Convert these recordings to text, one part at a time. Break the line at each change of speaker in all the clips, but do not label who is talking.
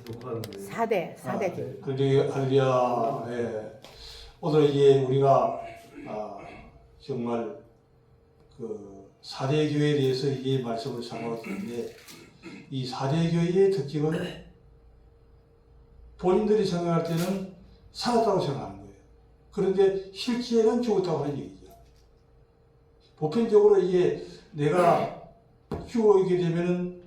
4대
할렐루야. 예. 오늘 이제 우리가 정말 그 4대 교회에 대해서 이 말씀을 sam하고 있는데, 이 4대 교회의 특징은 본인들이 생각할 때는 살았다고 생각하는 거예요. 그런데 실제는 죽었다고 하는 얘기죠. 보편적으로 이게 내가 죽어 있게 되면은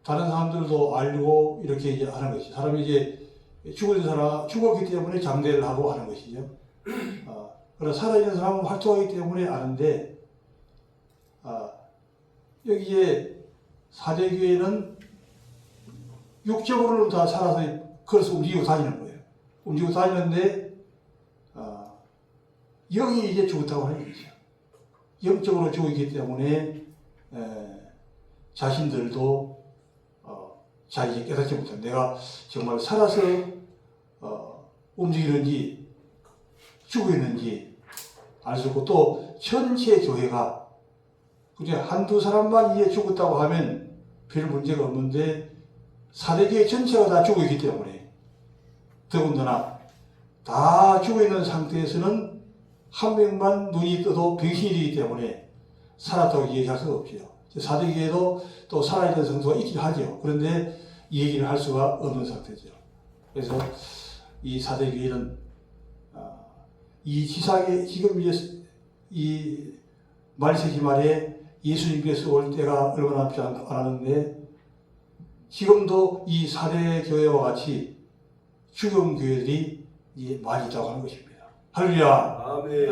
다른 사람들도 알고 이렇게 이제 하는 것이, 사람이 이제 죽었기 때문에 장대를 하고 하는 것이죠. 그러나 살아있는 사람은 활동하기 때문에 아는데, 여기에 4대 교회는 육적으로는 다 살아서 걸어서 움직이고 다니는 거예요. 움직이고 다니는데, 영이 이제 죽었다고 하는 거죠. 영적으로 죽었기 때문에 자신들도 잘 깨닫지 못한, 내가 정말 살아서 움직이는지 죽어 있는지 알 수 없고, 또 전체 교회가 그냥 한두 사람만 이제 죽었다고 하면 별 문제가 없는데 4대 교회 전체가 다 죽어 있기 때문에, 더군다나 다 죽어 있는 상태에서는 한 명만 눈이 떠도 병신이 되기 때문에 살았다고 얘기할 수가 없죠. 4대 교회도 또 살아있는 성도가 있긴 하죠. 그런데 이 얘기를 할 수가 없는 상태죠. 그래서 이 4대 교회는 이 지상에 지금 이 말세기 말에 예수님께서 올 때가 얼마 남지 않았는데, 지금도 이 4대 교회와 같이 죽은 교회들이 많이 있다고 하는 것입니다. 할렐루야.
아멘.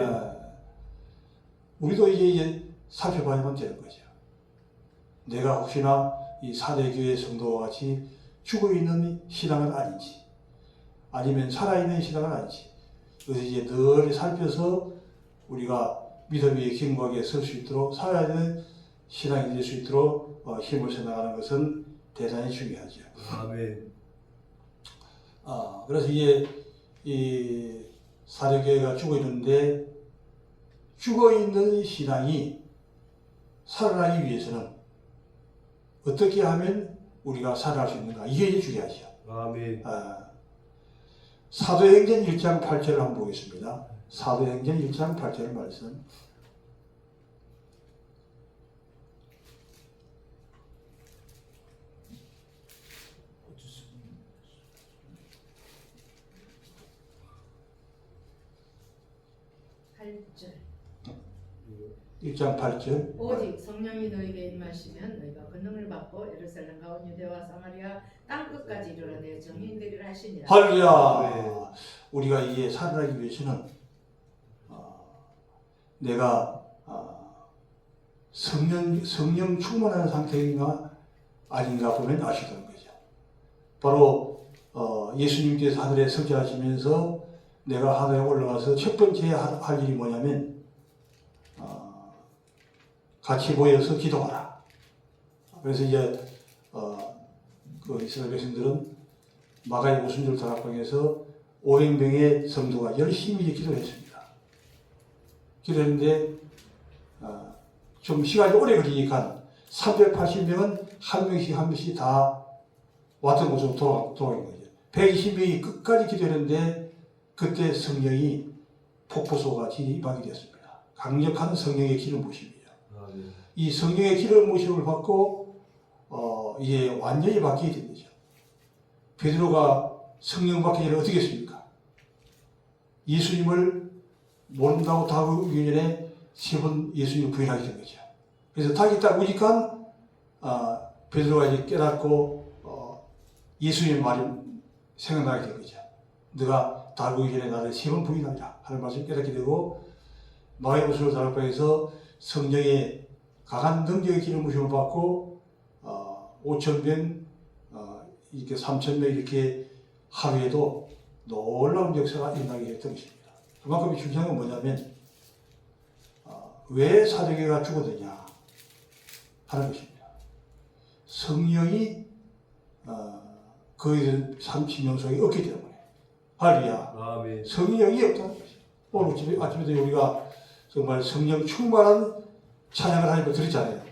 우리도 이제 살펴봐야만 되는 거죠. 내가 혹시나 이 4대 교회 성도와 같이 죽어 있는 신앙은 아닌지, 아니면 살아있는 신앙은 아닌지, 그래서 이제 늘 살펴서 우리가 믿음의 경각에 설 수 있도록, 살아있는 신앙이 될 수 있도록 힘을 써 나가는 것은 대단히 중요하죠.
아멘.
그래서 이제 이 4대 교회가 죽어 있는데, 죽어 있는 신앙이 살아나기 위해서는 어떻게 하면 우리가 살아날 수 있는가, 이게 중요하죠.
아멘.
사도행전 1장 8절을 한번 보겠습니다. 사도행전 1장 8절 말씀.
절
1장 8절.
오직 성령이 너에게 임하시면 너희가 권능을 받고 예루살렘과 온 유대와 사마리아 땅 끝까지 이르러 내 증인되리라 하시니라.
할렐루야. 우리가 이게 살아나기 위해서는 내가 성령 충만한 상태인가 아닌가 보면 알 수 있다는 거죠. 바로 예수님께서 하늘에 성전하시면서 내가 하늘에 올라가서 첫 번째 할 일이 뭐냐면 같이 모여서 기도하라. 그래서 이제 그 이스라엘 백성들은 마가의 오순절 다락방에서 500명의 성도가 열심히 기도를 했습니다. 기도했는데 좀 시간이 오래 걸리니까 380명은 한 명씩 다 왔던 곳으로 돌아간 거죠. 120명이 끝까지 기도했는데 그때 성령이 폭포수같이 임하게 되었습니다. 강력한 성령의 기름 부심이에요. 이 성령의 기름 부심을 받고 이제 완전히 바뀌게 된 거죠. 베드로가 성령 받기 전에 어떻게 했습니까? 예수님을 모른다고 다루기 전에 3번 예수님을 부인하게 된 거죠. 그래서 닭이 딱 오니까 베드로가 이제 깨닫고 예수님의 말이 생각나게 된 거죠. 네가 다루기 전에 나를 3번 부인하리라 하는 말씀을 깨닫게 되고, 마가의 오순절 다락방에서 성령의 강한 능력의 기름 부심을 받고 5,000명, 이렇게 3,000명 이렇게 하루에도 놀라운 역사가 일어나게 했던 것입니다. 그만큼 중요한 건 뭐냐면 왜 사대교회가 죽었느냐 하는 것입니다. 성령이 거의 30년 속에 없기 때문에. 할렐루야. 성령이 없다는 것이죠. 오늘 아침에도 우리가 정말 성령 충만한 찬양을 하는 거 들었잖아요.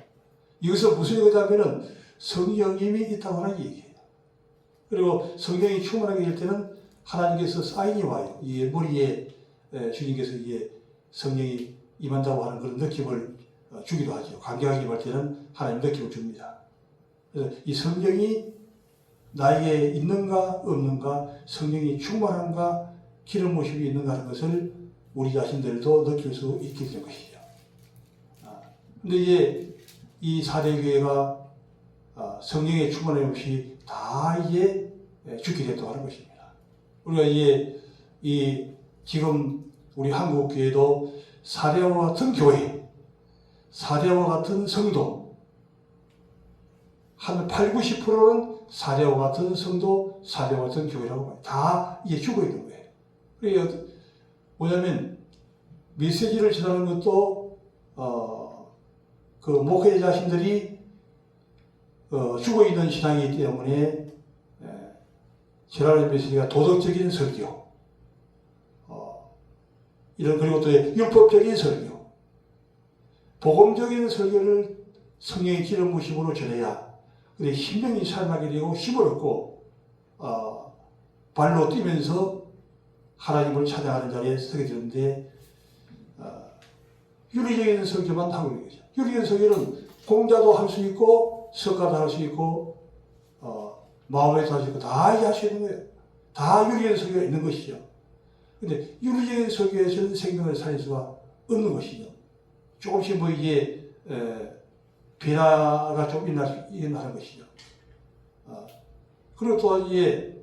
여기서 무슨 얘기냐면은 성령님이 있다고 하는 얘기예요. 그리고 성령이 충만하게 될 때는 하나님께서 사인이 와요. 이 머리에 주님께서 이게 성령이 임한다고 하는 그런 느낌을 주기도 하죠. 감격하게 임할 때는 하나님 느낌을 줍니다. 그래서 이 성령이 나에게 있는가 없는가, 성령이 충만한가, 기름 부으심이 있는가 하는 것을 우리 자신들도 느낄 수 있게 된 것이죠. 근데 이제 이 사대교회가 성령의 충만함 없이 다 이제 죽게 됐다고 하는 것입니다. 우리가 이제 지금 우리 한국 교회도 사대와 같은 교회, 사대와 같은 성도, 한 8, 90%는 사대와 같은 성도, 사대와 같은 교회라고 봐요. 다 이제 죽어 있는 거예요. 그러니까 뭐냐면 메시지를 전하는 것도 그 목회자 자신들이 죽어 있는 신앙이기 때문에 전하는 메시지가 도덕적인 설교, 그리고 또 율법적인 설교, 복음적인 설교를 성령의 기름 부으심으로 전해야 그래 힘명이 살아나게 되고 힘을 얻고 발로 뛰면서 하나님을 찬양하는 자리에 서게 되는데 윤리적인 설교만 하고 있는 거죠. 윤리적인 설교는 공자도 할 수 있고 석가도 할 수 있고 마음에도 할 수 있고 다 할 수 있는 거예요. 다 윤리적인 설교가 있는 것이죠. 근데 윤리적인 설교에서는 생명을 살릴 수가 없는 것이죠. 조금씩 뭐 이게 변화가 좀 일어나는 것이죠. 그리고 또 이제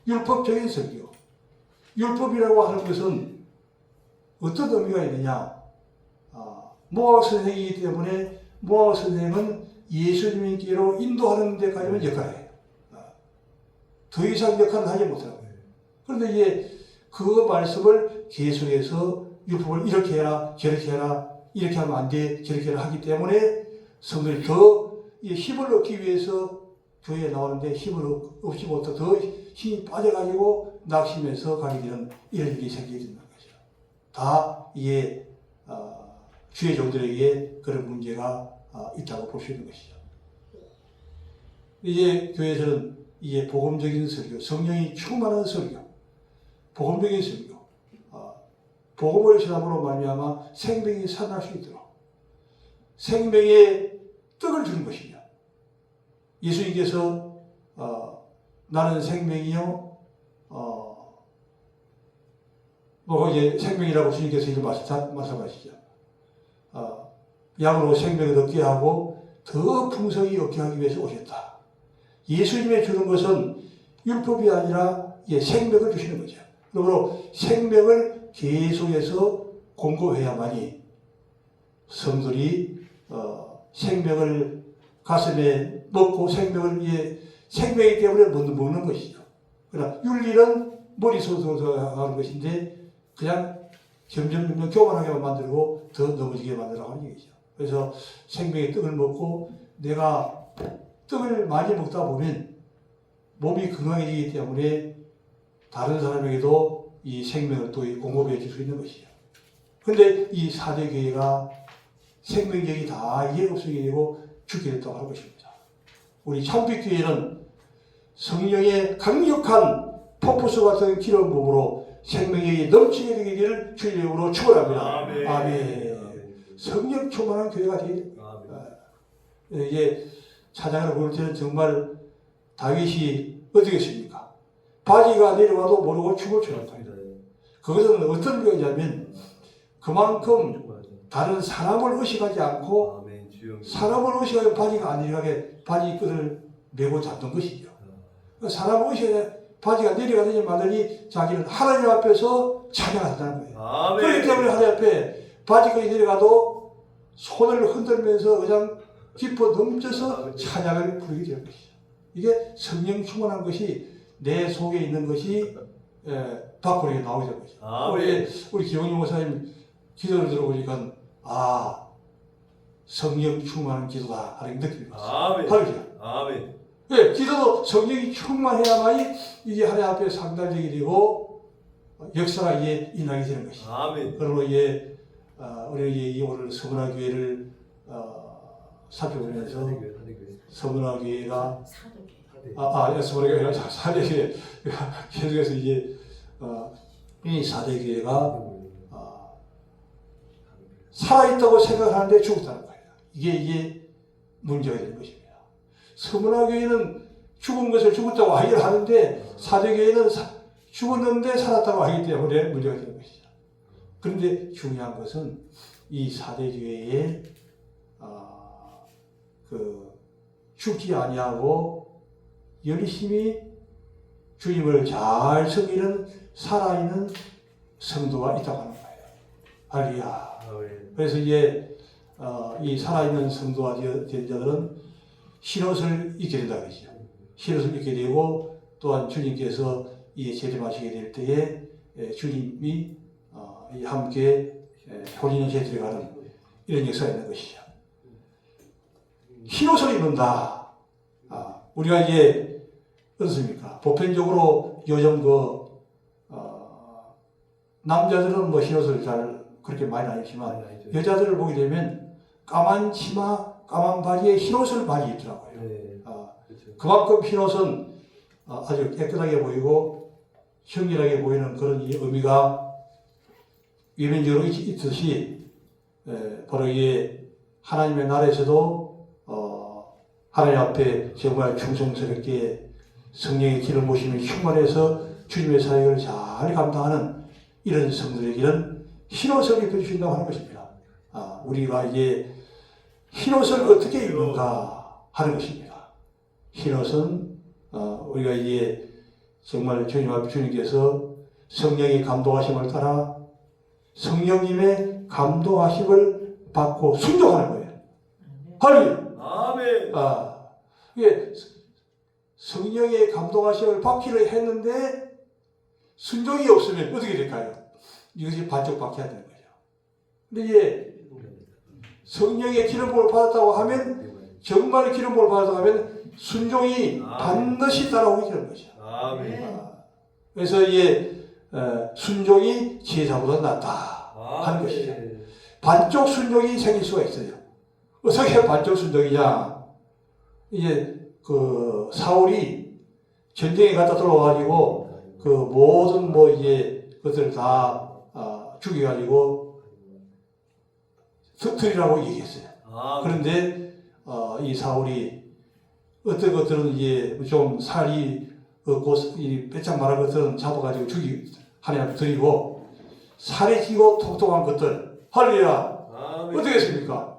율법적인 설교. 율법이라고 하는 것은 어떤 의미가 있느냐? 모학 선생이기 때문에 모학 선생은 예수님께로 인도하는 데까지만 역할해요. 더 이상 역할은 하지 못하고. 그런데 이제 그 말씀을 계속해서 율법을 이렇게 해라, 저렇게 해라, 이렇게 하면 안 돼, 저렇게 해라 하기 때문에 성도들이 더 힘을 얻기 위해서 교회에 나오는데 힘을 얻지 못하고 더 힘이 빠져가지고 낙심해서 가게 되는 이런 일이 생기게 된다는 거죠. 다 이게 주의 종들에게 그런 문제가 있다고 볼 수 있는 것이죠. 이제 교회에서는 이게 복음적인 설교, 성령이 충만한 설교, 복음적인 설교, 복음을 전함으로 말미암아 생명이 살아날 수 있도록 생명의 떡을 주는 것이죠. 예수님께서 나는 생명이요, 뭐 이제 생명이라고 주님께서 이제 말씀하시죠. 양으로 생명을 얻게 하고 더 풍성히 얻게 하기 위해서 오셨다. 예수님의 주는 것은 율법이 아니라 생명을 주시는 거죠. 그러므로 생명을 계속해서 공급해야만이 성들이 생명을 가슴에 먹고 생명이기 때문에 먹는 것이죠. 그러나 윤리는 머릿속으로 하는 것인데 그냥 점점 교만하게 만들고 더 넘어지게 만들라고 하는 얘기죠. 그래서 생명의 떡을 먹고 내가 떡을 많이 먹다 보면 몸이 건강해지기 때문에 다른 사람에게도 이 생명을 또 공급해 줄 수 있는 것이죠. 근데 이 사대교회가 생명력이 다 이해 없어지게 되고 죽게 됐다고 하는 것입니다. 우리 창빛교회는 성령의 강력한 폭포수 같은 기름 부음으로 생명력이 넘치게 되기를 주의 이름으로 축원합니다. 아멘. 성령 충만한 교회가 되게 됩니다. 이제 찬양을 부를 때는 정말 다윗이 어떻게 했습니까? 바지가 내려와도 모르고 춤을 췄다. 그것은 어떤 의미냐면 그만큼 다른 사람을 의식하지 않고 사람을 의식하면 바지가 안 내려가게 바지 끈을 메고 잡는 것이죠. 사람을 의식하지 바지가 내려가더니 말더니 자기는 하나님 앞에서 찬양한다는 거예요. 그렇기 때문에 하나님 앞에 바지끈이 내려가도 손을 흔들면서 그냥 기뻐 넘쳐서 찬양을 부르게 되는 것이죠. 이게 성령 충만한 것이 내 속에 있는 것이 밖으로 나오게 되는 것이죠. 우리 기용용 목사님 기도를 들어보니까 성령 충만한 기도다 하는 느낌이 왔어요. 아멘. 네, 기도도 성령이 충만해야만이 이게 하나님 앞에 상달되게 되고 역사가 이게 일어나게 되는 것이죠. 그리고 이제 우리 오늘 서문화교회를 살펴보면서 서문화교회가 예수보리가 아니라 사대교회 계속해서 이제 이 사대교회가 살아있다고 생각하는데 죽었다는 거예요. 이게 문제가 되는 것입니다. 서문화교회는 죽은 것을 죽었다고 하기를 하는데 사대교회는 죽었는데 살았다고 하기 때문에 문제가 되는 것이죠. 그런데 중요한 것은 이 사대교회의 죽지 아니하고 열심히 주님을 잘 섬기는 살아있는 성도가 있다고 하는 거예요. 할렐루야. 그래서 이제 이 살아있는 성도가 된 자들은 흰옷을 입게 된다 그러죠. 흰옷을 입게 되고 또한 주님께서 이 재림하시게 될 때에 주님이 함께 혼인연세에 들어가는 이런 역사가 있는 것이죠. 흰옷을 입는다. 우리가 이제 어떻습니까? 보편적으로 요즘 남자들은 뭐 흰옷을 잘 그렇게 많이 안 입지만 여자들을 보게 되면 까만 치마, 까만 바지에 흰옷을 많이 입더라고요.
그렇죠.
그만큼 흰옷은 아주 깨끗하게 보이고 형렬하게 보이는 그런 이 의미가 외면적으로 있듯이 바로 이게 하나님의 나라에서도 하나님 앞에 정말 충성스럽게 성령의 길을 모시며 충만해서 주님의 사역을 잘 감당하는 이런 성도에게는 흰옷을 입혀주신다고 하는 것입니다. 우리가 이제 흰옷을 어떻게 입는가 하는 것입니다. 흰옷은 우리가 이제 정말 주님 앞에 주님께서 성령의 감동하심을 따라 성령님의 감동하심을 받고 순종하는 거예요. 할렐루야.
아멘.
이게 성령의 감동하심을 받기를 했는데 순종이 없으면 어떻게 될까요? 이것이 반쪽밖에 되는 거죠. 근데 이제 성령의 기름부을 받았다고 하면 정말 기름부을 받았다고 하면 순종이 반드시 따라오게 되는 거죠. 그래서 이제 순종이 제사보다 낫다 하는 것이죠. 반쪽 순종이 생길 수가 있어요. 어떻게 반쪽 순종이냐? 이제 사울이 전쟁에 갔다 돌아와가지고 모든 이제 것들을 다 죽여가지고 드리라고 얘기했어요. 그런데 이 사울이 어떤 것들은 이제 좀 살이 없고 이 빼짝 말한 것들은 잡아가지고 하나님 앞에 드리고 살이 지고 통통한 것들 할렐루야. 어떻게 했습니까?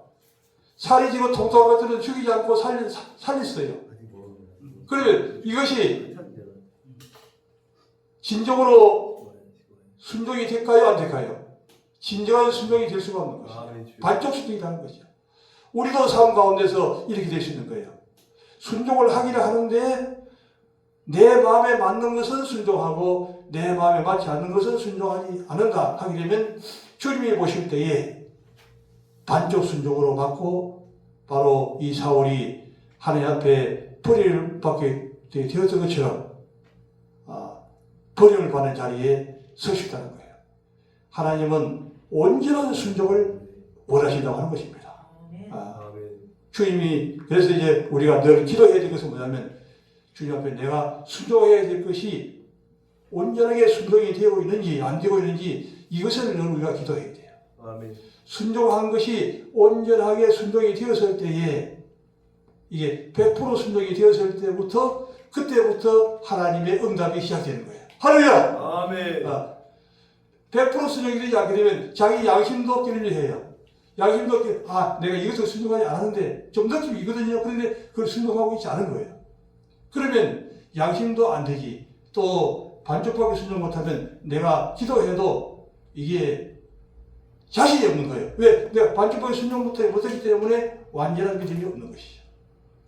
살이 지고 통통한 것들은 죽이지 않고 살렸어요. 그러면 이것이 진정으로 순종이 될까요? 안 될까요? 진정한 순종이 될 수가 없는 것이죠. 반쪽 순종이 되는 거죠. 우리도 삶 가운데서 이렇게 될 수 있는 거예요. 순종을 하기를 하는데 내 마음에 맞는 것은 순종하고 내 마음에 맞지 않는 것은 순종하지 않는다 하게 되면 주님이 보실 때에 반쪽 순종으로 받고 바로 이 사울이 하나님 앞에 버림을 받게 되었던 것처럼 버림을 받는 자리에 설 수 있다는 거예요. 하나님은 온전한 순종을 원하신다고 하는 것입니다. 주님이 그래서 이제 우리가 늘 기도해야 될 것은 뭐냐면 주님 앞에 내가 순종해야 될 것이 온전하게 순종이 되고 있는지 안 되고 있는지 이것을 늘 우리가 기도해야 돼요. 순종한 것이 온전하게 순종이 되었을 때에 이게 100% 순종이 되었을 때부터 그때부터 하나님의 응답이 시작되는 거예요. 할렐루야!
아멘.
100% 순종이 되지 않게 되면 자기 양심도 깨르려해요. 양심도 내가 이것을 순종하지 않았는데 좀 느낌이 있거든요. 그런데 그걸 순종하고 있지 않은 거예요. 그러면 양심도 안 되지. 또 반쪽밖에 순종 못하면 내가 기도해도 이게 자신이 없는 거예요. 왜? 내가 반쪽밖에 순종 못했기 때문에 완전한 믿음이 없는 것이죠.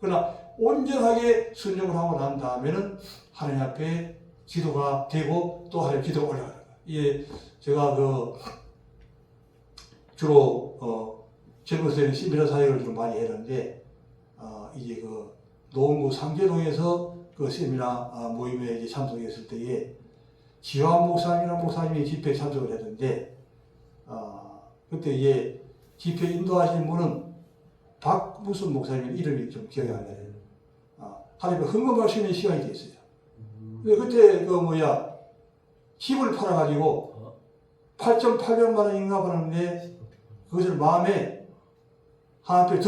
그러나 온전하게 순종을 하고 난 다음에는 하나님 앞에 기도가 되고 또 하나님 기도가 올라가는 거예요. 예, 제가 주로 젊었을 때는 신비라 사역을 좀 많이 했는데 이제 노원구 상계동에서 세미나 모임에 이제 참석했을 때에 지환 목사님이라는 목사님이 집회에 참석을 했는데 그때 이제 집회 인도하신 분은 박무순 목사님 이름이 좀 기억이 안 나요. 하나님과 헌금할 수 있는 시간이 됐어요. 근데 그때 집을 팔아가지고 8,800만 원인가 받았는데 그것을 마음에 하나님께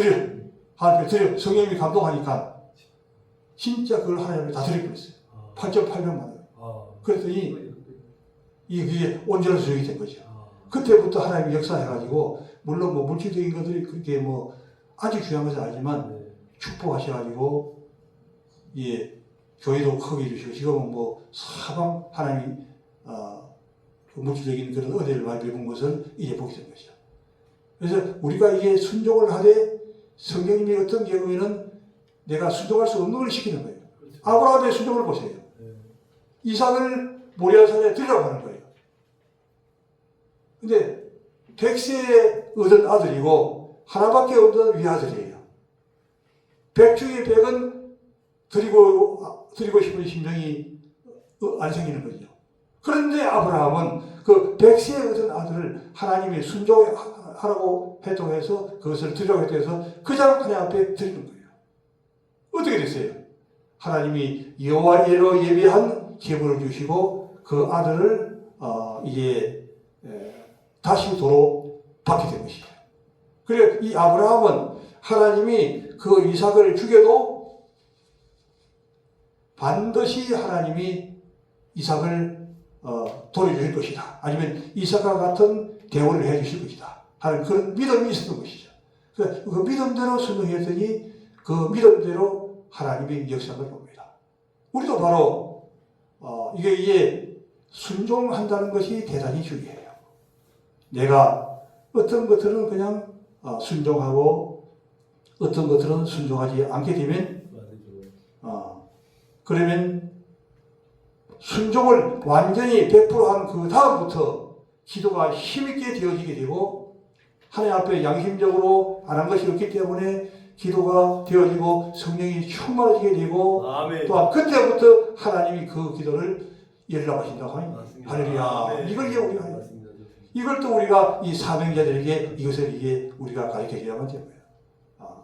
드려 성령님이 감동하니까 진짜 그걸 하나님께 다 드려버렸어요. 8,800만 원. 그랬더니 이게 온전한 수익이 된 거죠. 그때부터 하나님이 역사해가지고 물론 물질적인 것들이 그렇게 아주 중요한 것은 아니지만 축복하셔가지고 교회도 크게 해주시고 지금은 사방 하나님이 그 물질적인 그런 은혜를 많이 베푼 것을 이제 보게 된 것이죠. 그래서 우리가 이게 순종을 하되 성경님이 어떤 경우에는 내가 순종할 수 없는 걸 시키는 거예요. 아브라함의 순종을 보세요. 이삭을 모리아산에 들으라고 하는 거예요. 근데 100세에 얻은 아들이고 하나밖에 없는 위아들이에요. 100 중에 100은 드리고 싶은 심정이 안 생기는 거죠. 그런데 아브라함은 그 100세에 얻은 아들을 하나님이 순종하라고 했다고 해서 그것을 드리라고 했다고 해서 그냥 하나님 앞에 드리는 거예요. 어떻게 됐어요? 하나님이 여호와께로 예비한 제물을 주시고 그 아들을 이제 다시 도로 받게 된 것이죠. 그래 이 아브라함은 하나님이 그 이삭을 죽여도 반드시 하나님이 이삭을 돌려주실 것이다. 아니면 이삭과 같은 대우를 해주실 것이다. 하는 그런 믿음이 있었던 것이죠. 그 믿음대로 순종했더니 그 믿음대로 하나님이 역사를 봅니다. 우리도 바로 이게 순종한다는 것이 대단히 중요해요. 내가 어떤 것들은 그냥 순종하고 어떤 것들은 순종하지 않게 되면 그러면 순종을 완전히 100%한 그 다음부터 기도가 힘있게 되어지게 되고 하나님 앞에 양심적으로 안 한 것이 없기 때문에 기도가 되어지고 성령이 충만해지게 되고
아멘.
또한 그때부터 하나님이 그 기도를 열납하신다고 합니다.
맞습니다.
할렐루야.
아멘.
이걸 우리가 해요.
맞습니다.
이걸 또 우리가 이 사명자들에게 이것을 우리가 가르쳐줘야만 되는 거예요.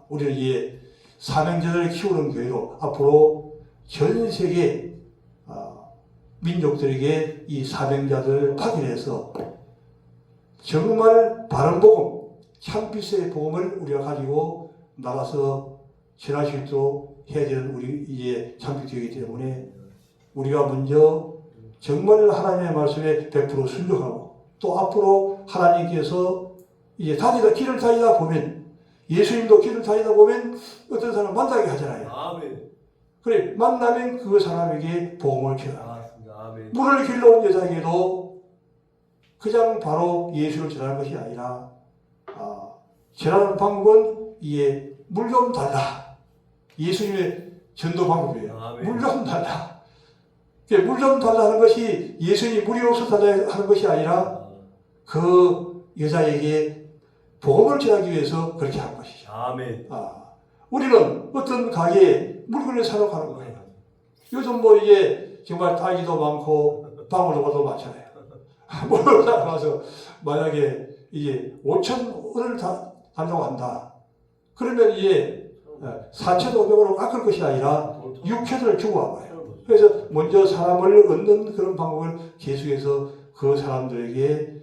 우리는 이 사명자들을 키우는 교회로 앞으로 전 세계 민족들에게 이 사명자들을 파견해서 정말 바른 복음, 참빛의 복음을 우리가 가지고 나가서 전할 수 있도록 해야 되는 우리 이제 참빛이기 때문에 우리가 먼저 정말 하나님의 말씀에 100% 순종하고 또 앞으로 하나님께서 이제 길을 다니다 보면 예수님도 길을 다니다 보면 어떤 사람 만나게 하잖아요.
아멘.
그래 만나면 그 사람에게 복음을 전하라.
아멘.
물을 길러온 여자에게도 그냥 바로 예수를 전하는 것이 아니라 전하는 방법은 물 좀 달라. 예수님의 전도 방법이에요. 물 좀 달라. 물 좀 달라 하는 것이 예수님이 물이 없어 달라 하는 것이 아니라 그 여자에게 복음을 전하기 위해서 그렇게 한 것이죠.
아멘.
우리는 어떤 가게에 물건을 사러 가는 거예요. 요즘 이게 정말 딸기도 많고 방울토마토도 많잖아요. 물을 사러 가서 만약에 이게 5,000원을 달라고 한다. 그러면 이게 4,500원으로 깎을 것이 아니라 6,000원을 주고 와봐요. 그래서 먼저 사람을 얻는 그런 방법을 계속해서 그 사람들에게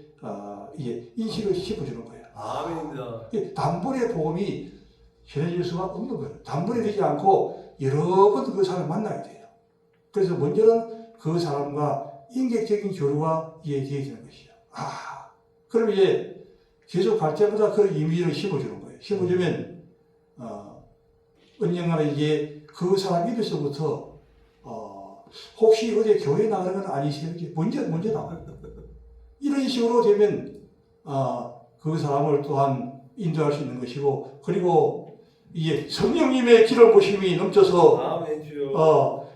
인식을 심어주는 거예요.
아멘입니다.
단번에 복음이 전해질 수가 없는 거예요. 단번에 되지 않고 여러 번 그 사람을 만나야 돼요. 그래서 먼저는 그 사람과 인격적인 교류가 되어야 되는 것이죠. 그럼 이제 계속 갈 때마다 그 이미지를 심어주는 거예요. 심어주면 언젠가는 이제 그 사람 입에서부터 혹시 어디 교회 나가는 건 아니세요? 먼저 나와요. 이런 식으로 되면 그 사람을 또한 인도할 수 있는 것이고, 그리고 이게 성령님의 기름 부심이 넘쳐서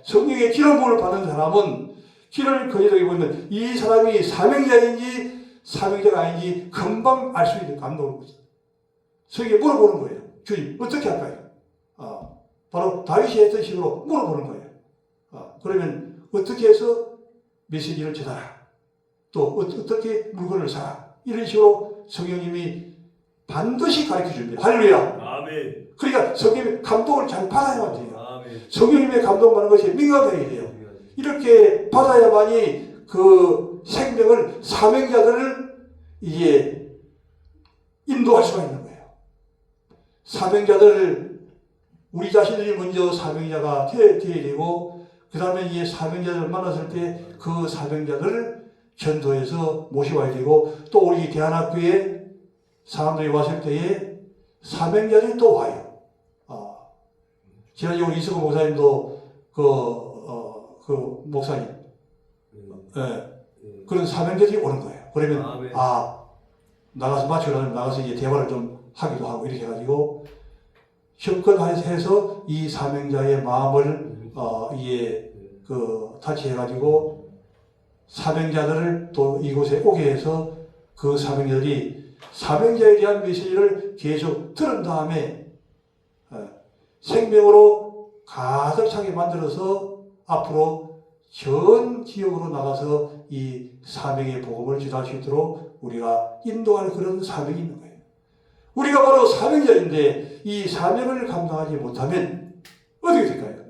성령의 기름 부음을 받는 사람은 길을 거니다기 보면 이 사람이 사명자인지 사명자가 아닌지 금방 알 수 있는 감동을 거죠. 성에게 물어보는 거예요. 주님 어떻게 할까요? 바로 다윗이 했던 식으로 물어보는 거예요. 그러면 어떻게 해서 메시지를 전하라. 또 어떻게 물건을 사라. 이런 식으로 성령님이 반드시 가르쳐 줍니다. 할렐루야.
아멘.
그러니까 성령님의 감동을 잘 받아야만 돼요.
아멘.
성령님의 감동받는 것이 민감해야 돼요. 이렇게 받아야만이 그 생명을 사명자들을 이제 인도할 수가 있는 거예요. 사명자들을 우리 자신들이 먼저 사명자가 되어야 되고 그 다음에 이제 사명자들을 만났을 때 그 사명자들을 전도해서 모셔와야 되고 또 우리 대안학교에 사람들이 왔을 때에 사명자들이 또 와요. 지난주에 우리 이승호 목사님도 그 목사님 그런 사명자들이 오는 거예요. 그러면 나가서 마치려면 나가서 이제 대화를 좀 하기도 하고 이렇게 해가지고 접근해서 이 사명자의 마음을 이게 타치해가지고 사명자들을 또 이곳에 오게 해서 그 사명자들이 사명자에 대한 메시지를 계속 들은 다음에 생명으로 가득 차게 만들어서 앞으로 전 지역으로 나가서 이 사명의 복음을 전할 수 있도록 우리가 인도할 그런 사명이 있는 거예요. 우리가 바로 사명자인데 이 사명을 감당하지 못하면 어떻게 될까요?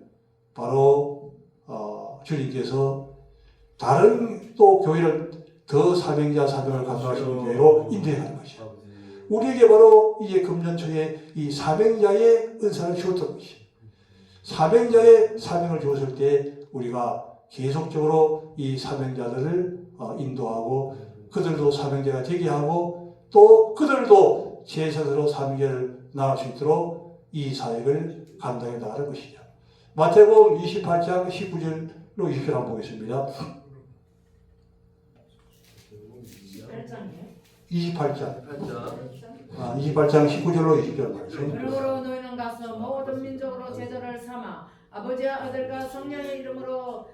바로 주님께서 다른 또 교회를 더 사명을 감당하시는 교회로 인도해가는 것이죠. 우리에게 바로 이제 금년초에 이 사명자의 은사를 주었던 것이죠. 사명자의 사명을 주었을 때 우리가 계속적으로 이 사명자들을 인도하고 그들도 사명자가 되게 하고 또 그들도 제자들로 사명자를 나갈 수 있도록 이 사역을 감당해 나가는 것이죠. 마태복음 28장 19절로 20절 한번 보겠습니다. 28장 19절로 20절 말씀.
그러므로 너희는 가서 모든 민족으로 제자를 삼아 아버지와 아들과 성령의 이름으로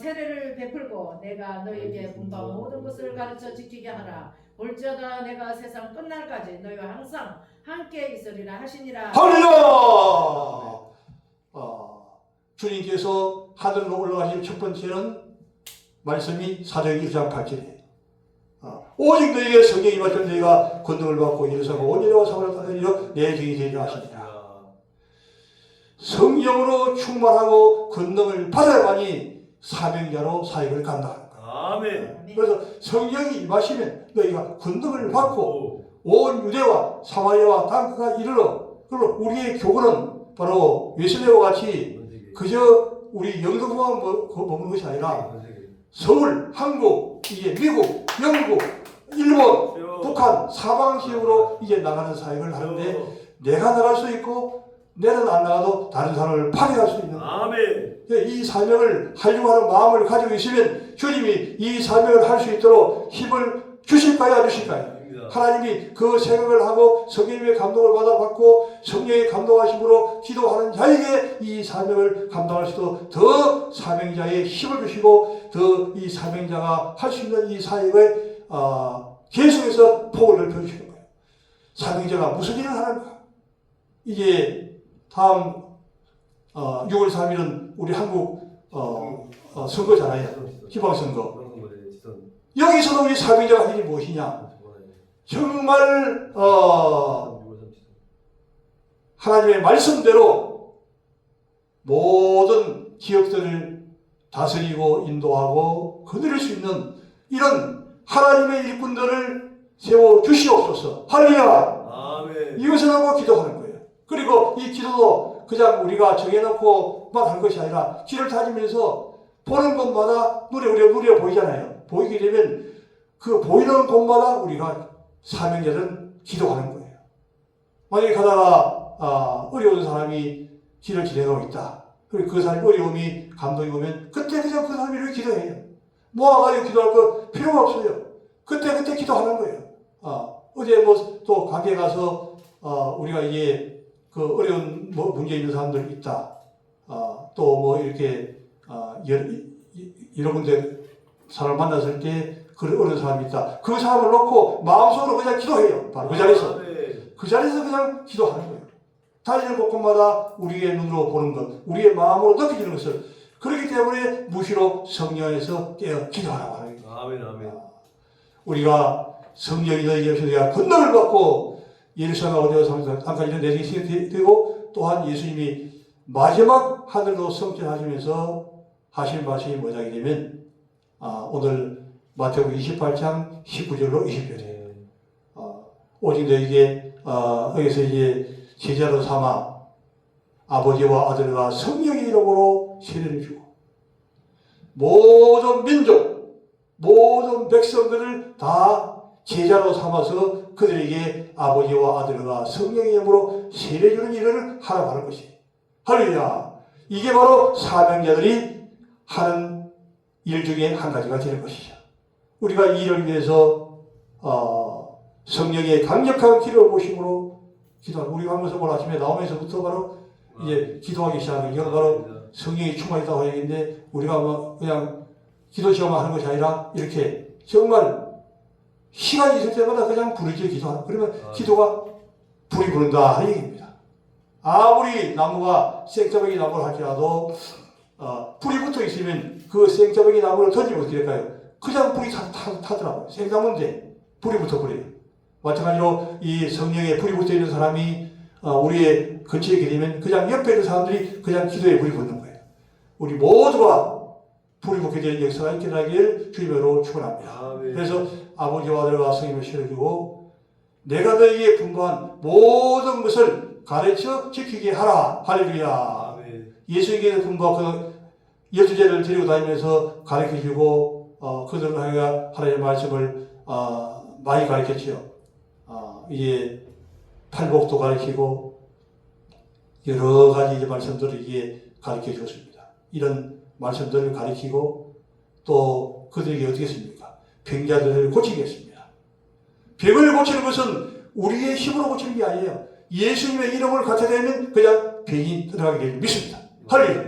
세례를 베풀고 내가 너희에게 분부한 모든 것을 가르쳐 지키게 하라. 볼지어다 내가 세상 끝날까지 너희와 항상 함께 있으리라 하시니라.
할렐루야! 주님께서 하늘로 올라가신 첫 번째는 말씀이 사도행전 1장 8절이에요. 오직 너희에게 성령이 임하시면 너희가 권능을 받고 예루살렘 온 유대와 사마리아 다니며 내 증인이 되리라 하시니라. 성령으로 충만하고 권능을 받아야만이 사명자로 사역을 감당하는 거예요.
아멘.
그래서 성령이 임하시면 너희가 권능을 받고 온 유대와 사마리아와 땅끝까지 이르러 그리고 우리의 교훈은 바로 웨슬레와 같이 그저 우리 영등포만 머무는 것이 아니라 서울, 한국, 이제 미국, 영국, 일본, 북한 사방 지역으로 이제 나가는 사역을 하는데 내가 나갈 수 있고 내는 안 나가도 다른 사람을 파괴할 수 있는
아멘.
이 사명을 하려고 하는 마음을 가지고 있으면 주님이 이 사명을 할 수 있도록 힘을 주실까요? 안 주실까요? 하나님이 그 생각을 하고 성령의 감동을 받아받고 성령의 감동하심으로 기도하는 자에게 이 사명을 감당할 수도 더 사명자의 힘을 주시고 더 이 사명자가 할 수 있는 이 사역을 계속해서 폭을 넓혀주시는 거예요. 사명자가 무슨 일을 하는가? 이게 다음 6월 3일은 우리 한국 선거잖아요. 지방선거. 여기서도 우리 사명자가 할 일이 무엇이냐? 정말 하나님의 말씀대로 모든 지역들을 다스리고 인도하고 거느릴 수 있는 이런 하나님의 일꾼들을 세워주시옵소서. 할렐루야.
아멘.
이것을 하고 기도하는 거예요. 그리고 이 기도도 그냥 우리가 정해놓고만 한 것이 아니라 길을 다니면서 보는 곳마다 눈에 보이잖아요. 보이게 되면 그 보이는 곳마다 우리가 사명자들은 기도하는 거예요. 만약에 가다가 어려운 사람이 길을 지나가고 있다. 그리고 그 사람이 어려움이 감동이 오면 그때 그냥 그 사람이 이렇게 기도해요. 모아가지고 기도할 거 필요가 없어요. 그때 기도하는 거예요. 어제 또 가게 가서 우리가 이제 그 어려운 문제 있는 사람들 있다. 또 이렇게 여러 군데 사람을 만났을 때 그런 어려운 사람이 있다. 그 사람을 놓고 마음속으로 그냥 기도해요. 바로 그 자리에서. 그 자리에서 그냥 기도하는 거예요. 다니는 곳곳마다 우리의 눈으로 보는 것, 우리의 마음으로 느끼는 것을. 그렇기 때문에 무시로 성령에서 깨어 기도하라고 하는 거예요.
아멘.
우리가 성령이 너에게 오셔서 내가 권능을 받고 예루살렘 어디와 사마리아 땅까지 내리게 되고 또한 예수님이 마지막 하늘로 성취하시면서 하신 말씀이 뭐냐게 되면 오늘 마태복음 28장 19절로 20절이에요. 오직 너에게 여기서 이제 제자로 삼아 아버지와 아들과 성령의 이름으로 세례를 주고 모든 민족, 모든 백성들을 다 제자로 삼아서 그들에게 아버지와 아들과 성령의 이름으로 세례 주는 일을 하라고 하는 것이에요. 할렐루야. 이게 바로 사명자들이 하는 일 중에 한 가지가 되는 것이죠. 우리가 이 일을 위해서 성령의 강력한 기도를 모심으로 기도하고, 우리가 하면서 오늘 아침에 나오면서부터 바로 이제 기도하기 시작하는, 이건 바로 성령이 충만했다고 하는데, 우리가 뭐 그냥 기도 시험만 하는 것이 아니라 이렇게 정말 시간이 있을 때마다 그냥 부르짖어 기도하는, 그러면 기도가 불이 부른다 하는 얘기입니다. 아무리 나무가 생짜배기 나무를 할지라도 불이 붙어 있으면 그 생짜배기 나무를 던지면 어떻게 될까요? 그냥 불이 타더라고요. 생나무인데 불이 붙어버려요. 마찬가지로 이 성령에 불이 붙어 있는 사람이 우리의 근처에 있게 되면 그냥 옆에 있는 사람들이 그냥 기도에 불이 붙는 거예요. 우리 모두가 불이 붙게 되는 역사가 일어나기를 주님으로 축원합니다. 그래서 아버지와 아들과 성령을 실어주고 내가 너에게 분부한 모든 것을 가르쳐 지키게 하라. 할렐루야. 예수님께서 분부한 그 12제를 데리고 다니면서 가르쳐주고 그들을 하여 하나님의 말씀을 많이 가르쳤지요. 이제 팔복도 가르치고 여러 가지 말씀들을 이게 가르쳐 주었습니다. 이런 말씀들을 가르치고 또 그들에게 어떻게 했습니까? 병자들을 고치겠습니다. 병을 고치는 것은 우리의 힘으로 고치는 게 아니에요. 예수님의 이름을 갖다 대면 그냥 병이 들어가게 되는 믿습니다. 할렐루야.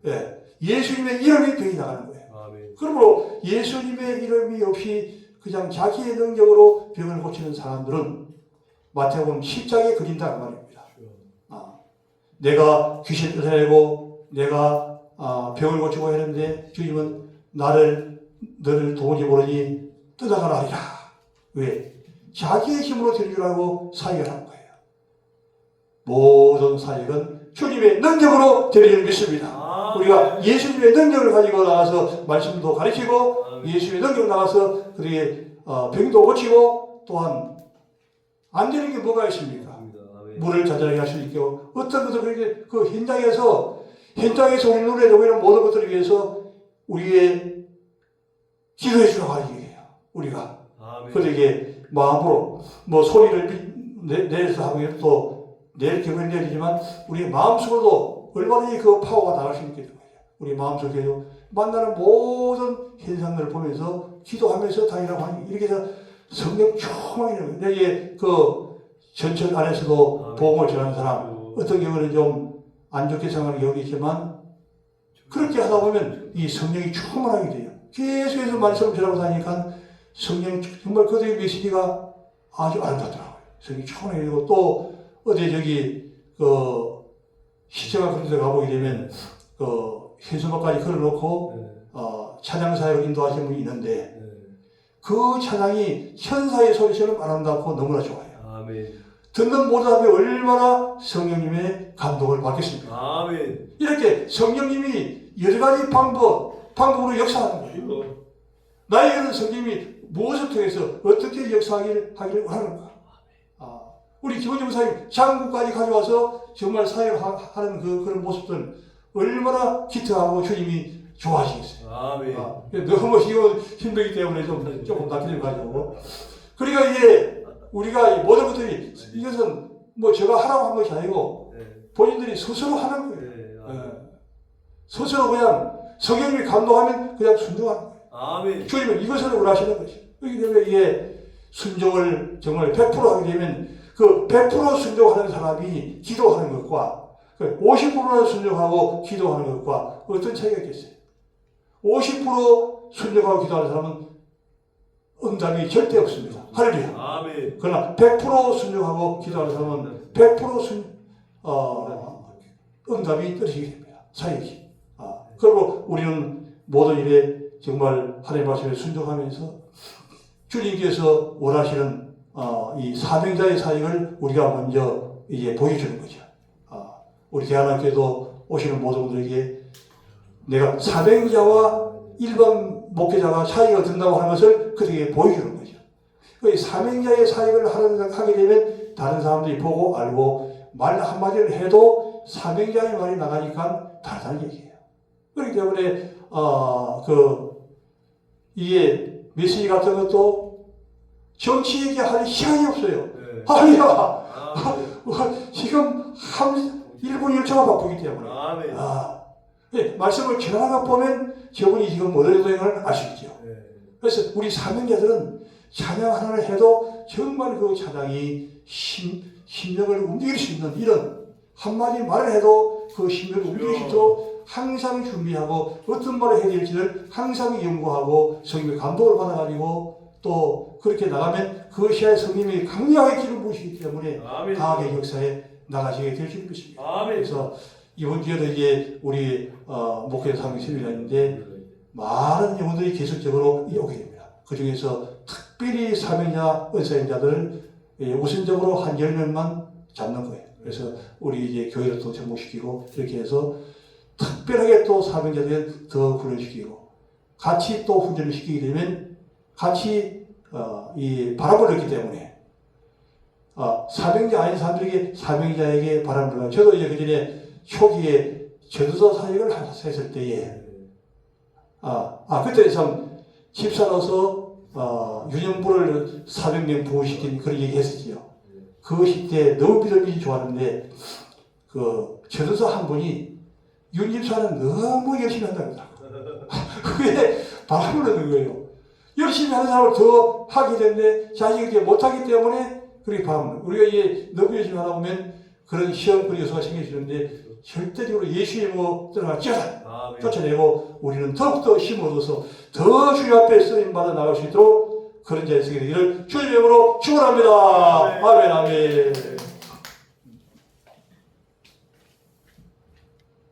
예. 예수님의 이름이 병이 나가는 거예요. 그러므로 예수님의 이름이 없이 그냥 자기의 능력으로 병을 고치는 사람들은 마태복음 10장에 그린다는 말입니다. 내가 귀신을 쫓아내고 내가 병을 고치고 했는데 주님은 너를 도무지 모르니 떠나가라 하리라. 왜? 자기의 힘으로 되는 줄 알고 사역을 하는 거예요. 모든 사역은 주님의 능력으로 되는 줄 믿습니다. 우리가 예수님의 능력을 가지고 나가서 말씀도 가르치고 예수님의 능력으로 나가서 그들의 병도 고치고 또한 안 되는 게 뭐가 있습니까? 물을 자잘하게 할 수 있고 어떤 것들 그 현장에서 우리 눈에 보이는 모든 것들을 위해서 우리의 기도해 주라고 하는 얘기예요. 우리가 그들에게 마음으로 뭐 소리를 내서 하면 또 낼 경우는 내리지만 우리 마음속으로도 얼마나 그 파워가 나갈 수 있게 되는 거예요. 우리 마음속에도 만나는 모든 현상들을 보면서 기도하면서 다니라고 하니 이렇게 해서 성령 충만히 되는 거예요. 이게 그 전철 안에서도 복음을 전하는 사람 어떤 경우는 좀 안 좋게 생각하는 경우도 있지만 그렇게 하다 보면 이 성령이 충만하게 돼요. 계속해서 말씀을 전하고 다니니까 성령 정말 그들의 메시지가 아주 아름답더라고요. 성령이 충만하게 되고 또 어디 저기 그 시청각 그런 데 가보게 되면 그 현수막까지 걸어놓고 찬양 사역을 인도하시는 분이 있는데 그 찬양이 천사의 소리처럼 아름답고 너무나 좋아요. 듣는 모든 사람이 얼마나 성령님의 감동을 받겠습니까? 이렇게 성령님이 여러 가지 방법으로 역사하는 거예요. 나에게는 성령님이 무엇을 통해서 어떻게 역사하기를 원하는가? 우리 김원정 목사님 장구까지 가져와서 정말 사역하는 그런 모습들 얼마나 기특하고 주님이 좋아하시겠어요. 너무 이거 힘들기 때문에 조금 낚여가지고 그러니까 이게 우리가 모든 것들이 이것은 뭐 제가 하라고 한 것이 아니고 본인들이 스스로 하는 거예요. 스스로 그냥 성령님이 감동하면 그냥 순종하는 거예요. 주님은 이것을 원하시는 것이에요. 그렇기 때문에 이게 순종을 정말 100% 하게 되면 그 100% 순종하는 사람이 기도하는 것과 50%는 순종하고 기도하는 것과 어떤 차이가 있겠어요? 50% 순종하고 기도하는 사람은 응답이 절대 없습니다. 할렐루야. 그러나 100% 순종하고 기도하는 사람은 100% 응답이 떨어지게 됩니다. 사역이. 그리고 우리는 모든 일에 정말 하나님 말씀에 순종하면서 주님께서 원하시는 이 사명자의 사역을 우리가 먼저 이제 보여주는 거죠. 우리 대한학교도 오시는 모든 분들에게 내가 사명자와 일반 목회자가 차이가 든다고 하는 것을 그들에게 보여주는 거죠. 그 사명자의 사역을 하게 되면 다른 사람들이 보고 알고 말 한마디를 해도 사명자의 말이 나가니까 다르다는 얘기예요. 그렇기 때문에 이게 메시지 같은 것도 정치 얘기할 시간이 없어요.
네.
아니야.
아, 네.
지금 1분 1초가 바쁘기 때문에.
아멘.
네, 말씀을 지나가 보면 저분이 지금 어떤 내용을 알 수 있죠.
네.
그래서 우리 사명자들은 찬양 하나를 해도 정말 그 찬양이 심령을 움직일 수 있는 이런 한마디 말을 해도 그 심령을 움직일 수 있도록 항상 준비하고 어떤 말을 해야 될지를 항상 연구하고 성령의 감동을 받아가지고 또 그렇게 나가면 그 시야에 성령이 강력하게 기름 부으시기 때문에
아멘.
강하게 역사에 나가시게 될 줄 믿습니다.
아멘.
그래서 이번 주에도 이제 우리 목회자 사명 세미나인데 많은 영혼들이 계속적으로 오게 됩니다. 그 중에서 특별히 사명자, 은사인자들을 우선적으로 한 10명만 잡는 거예요. 그래서 우리 이제 교회를 또 접목시키고 이렇게 해서 특별하게 또 사명자들 더 훈련시키고 같이 또 훈련을 시키게 되면 같이 이 바람을 넣기 때문에 사명자 아닌 사람들에게 사명자에게 바람을 넣어요. 저도 이제 그 전에 초기에 전도서 사역을 했을 때에 그때 참 집사로서 유년부를 400명 부호시킨 그런 얘기 했었지요. 그 시대에 너무 믿음이 좋았는데 그 전도서 한 분이 윤 집사는 너무 열심히 한답니다. 그게 바람을 넣는 거예요. 열심히 하는 사람을 더 하게 되는데 자식이 못하기 때문에 그렇게 바람을. 우리가 이제 너무 열심히 하다 보면 그런 시험 그런 요소가 생겨지는데 절대적으로 예수의 뭐 들어가 쫓아내고 우리는 더욱더 힘을 얻어서 더 주님 앞에 쓰임받아 나갈 수 있도록 그런 자리에 서게 되기를 주님의 이름으로 축원합니다. 아멘 아멘.